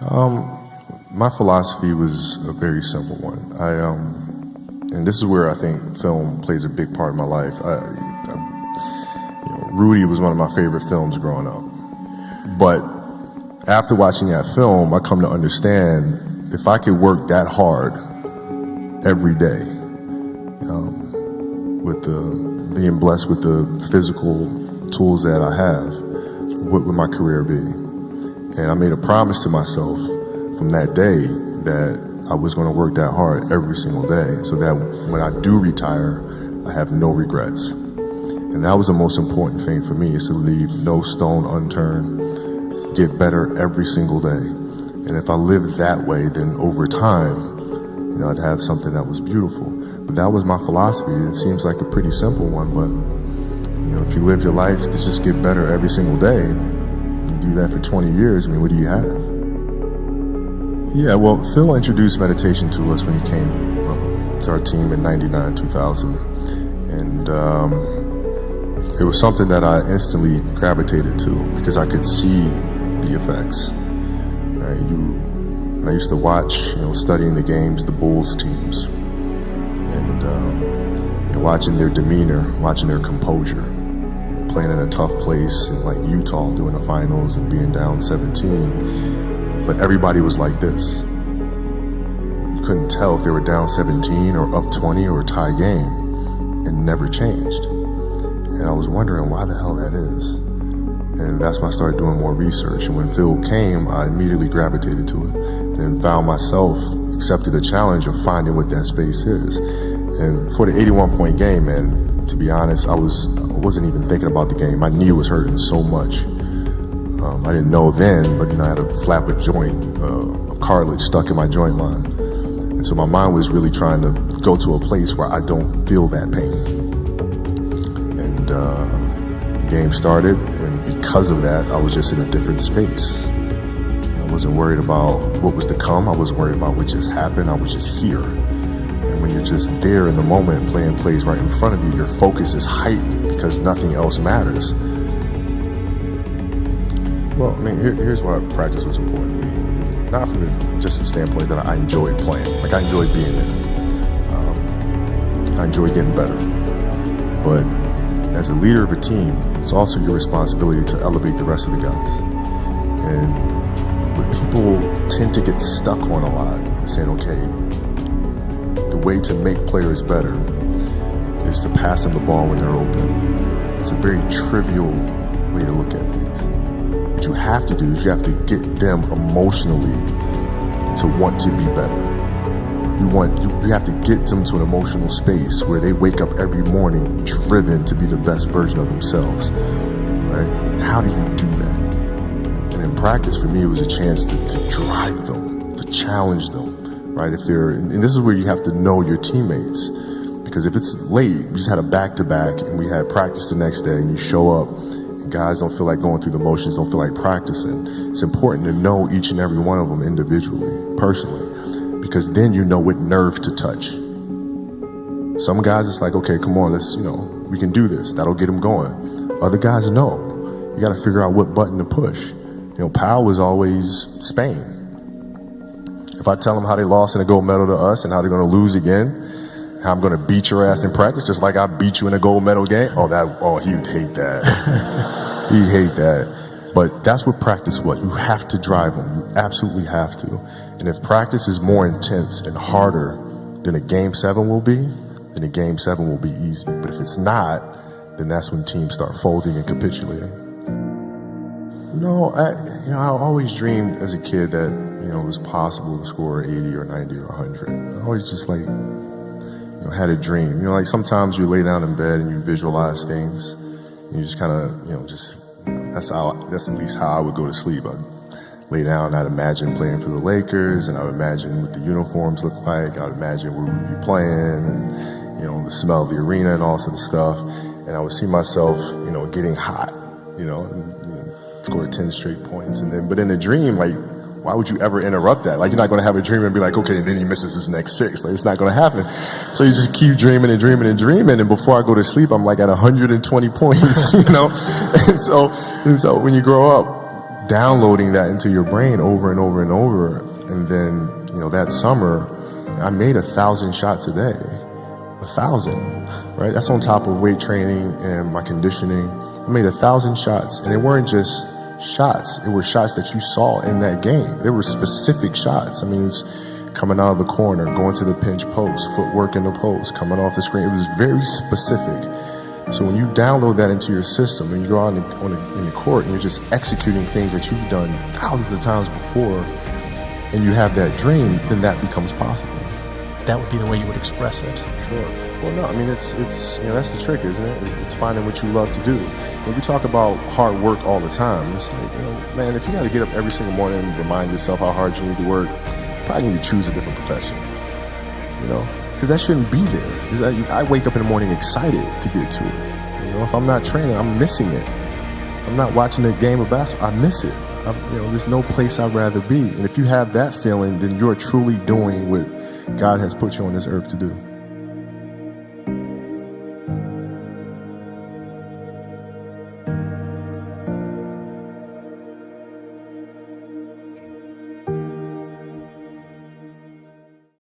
My philosophy was a very simple one. And this is where I think film plays a big part of my life. Rudy was one of my favorite films growing up. But after watching that film, I come to understand if I could work that hard every day, with being blessed with the physical tools that I have, what would my career be? And I made a promise to myself from that day that I was going to work that hard every single day so that when I do retire, I have no regrets. And that was the most important thing for me, is to leave no stone unturned, get better every single day. And if I lived that way, then over time, I'd have something that was beautiful. But that was my philosophy. It seems like a pretty simple one, but if you live your life to just get better every single day, you do that for 20 years, what do you have? Yeah, well, Phil introduced meditation to us when he came to our team in 99, 2000. And it was something that I instantly gravitated to because I could see the effects. I used to watch, studying the games, the Bulls teams, and watching their demeanor, watching their composure, playing in a tough place in like Utah, doing the finals and being down 17. But everybody was like this. You couldn't tell if they were down 17 or up 20 or a tie game. It never changed. And I was wondering why the hell that is. And that's when I started doing more research. And when Phil came, I immediately gravitated to it and found myself accepting the challenge of finding what that space is. And for the 81-point game, man, to be honest, I wasn't even thinking about the game. My knee was hurting so much. I didn't know then, but I had a flatwood joint of cartilage stuck in my joint line. And so my mind was really trying to go to a place where I don't feel that pain. And the game started, and because of that, I was just in a different space. I wasn't worried about what was to come. I wasn't worried about what just happened. I was just here. And when you're just there in the moment, playing plays right in front of you, your focus is heightened because nothing else matters. Well, here's why practice was important to me. Not from just the standpoint that I enjoyed playing. Like, I enjoyed being there. I enjoyed getting better. But as a leader of a team, it's also your responsibility to elevate the rest of the guys. And what people tend to get stuck on a lot is saying, okay, the way to make players better is to pass them the ball when they're open. It's a very trivial way to look at things. What you have to do is you have to get them emotionally to want to be better. You have to get them to an emotional space where they wake up every morning driven to be the best version of themselves, right? And how do you do that? And in practice, for me, it was a chance to drive them, to challenge them, right? And this is where you have to know your teammates, because if it's late, you just had a back-to-back and we had practice the next day and you show up, guys don't feel like going through the motions, don't feel like practicing. It's important to know each and every one of them individually, personally, because then you know what nerve to touch. Some guys, it's like, okay, come on, let's, we can do this. That'll get them going. Other guys, no. You got to figure out what button to push. Powell was always Spain. If I tell them how they lost in a gold medal to us and how they're going to lose again, how I'm going to beat your ass in practice, just like I beat you in a gold medal game. He'd hate that. He'd hate that. But that's what practice was. You have to drive them. You absolutely have to. And if practice is more intense and harder than a game 7 will be, then a game 7 will be easy. But if it's not, then that's when teams start folding and capitulating. I always dreamed as a kid that, it was possible to score 80 or 90 or 100. I always just had a dream. Like sometimes you lay down in bed and you visualize things and you just kind of, that's at least how I would go to sleep. I'd lay down, I'd imagine playing for the Lakers, and I would imagine what the uniforms look like. I would imagine where we'd be playing and, the smell of the arena and all sort of stuff. And I would see myself, getting hot, and score 10 straight points. But in the dream, why would you ever interrupt that? You're not going to have a dream and be like, okay, and then he misses his next 6. It's not going to happen. So you just keep dreaming and dreaming and dreaming. And before I go to sleep, I'm at 120 points, And so when you grow up, downloading that into your brain over and over and over. And then, that summer, I made 1,000 shots a day. 1,000, right? That's on top of weight training and my conditioning. I made 1,000 shots, and they weren't just shots. It were shots that you saw in that game. They were specific shots. I mean, it was coming out of the corner, going to the pinch post, footwork in the post, coming off the screen. It was very specific. So when you download that into your system and you go out in the court and you're just executing things that you've done thousands of times before, and you have that dream, then that becomes possible. That would be the way you would express it. Sure. Well, no, I mean, it's that's the trick, isn't it? It's finding what you love to do. When we talk about hard work all the time, it's like, man, if you got to get up every single morning and remind yourself how hard you need to work, you probably need to choose a different profession, because that shouldn't be there. Because I wake up in the morning excited to get to it. If I'm not training, I'm missing it. If I'm not watching a game of basketball, I miss it. There's no place I'd rather be. And if you have that feeling, then you're truly doing what God has put you on this earth to do.